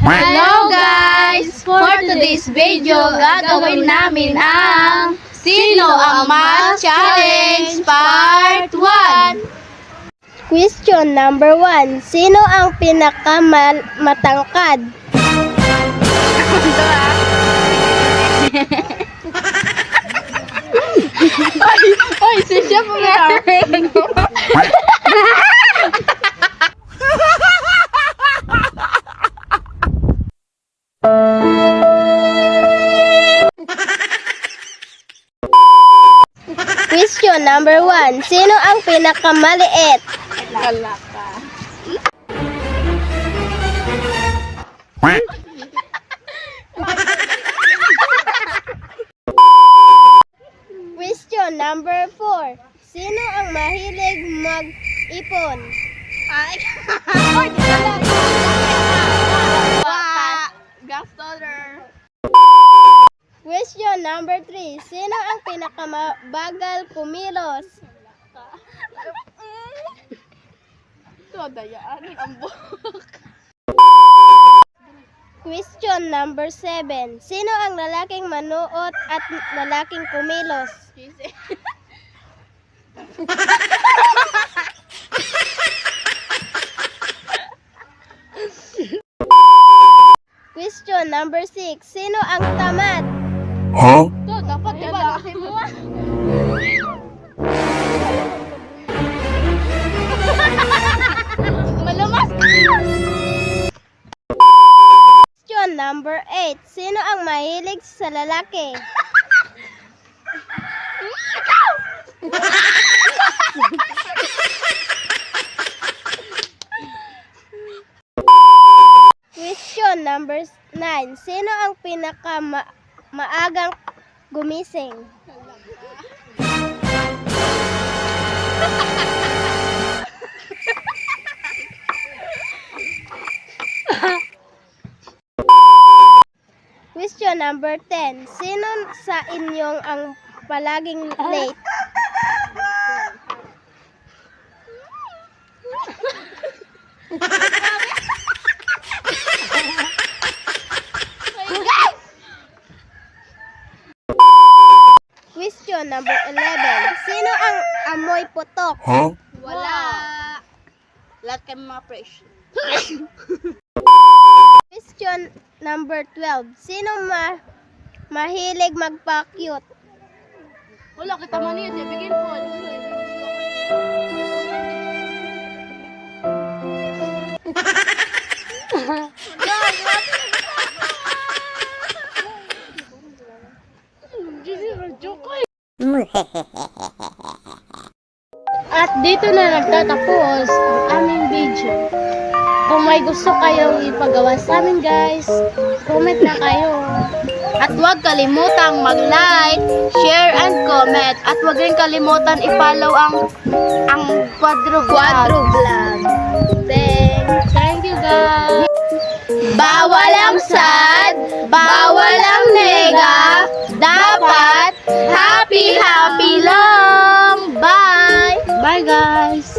Hello guys! For today's video, gagawin namin ang Sino ang Math Challenge Part 1. Question number 1. Sino ang pinakamatangkad? Oy, si Chef Mary! Question number 1. Sino ang pinakamaliit? Kalaka. Question number 4. Sino ang mahilig mag-ipon? Oy, gas dollar. Question number 3. Sino ang pinakamabagal kumilos? Ito, dayaan ang buhok. Question number 7. Sino ang lalaking manuot at lalaking kumilos? Cheesy. Question number 6. Sino ang tamad? Huh? Ito, dapat lalaki mo. Malamas ka! Question number 8. Sino ang mahilig sa lalaki? Question number 9. Sino ang maagang gumising? Question number 10. Sino sa inyong ang palaging late? Question number 11. Sino ang amoy putok? Huh? Wala. Lahat kami mga fresh. Question number 12. Sino mahilig magpa-cute? Wala, kita man yun. Bigyan po. At dito na nagtatapos ang aming video. Kung may gusto kayong ipagawa sa amin guys, comment na kayo. At huwag kalimutang mag-like, share, and comment. At huwag rin kalimutan i-follow ang Quadro Vlog. Thank you guys. Bawal ang sad, bawal ang nega, dapat happy lang. Bye! Bye guys.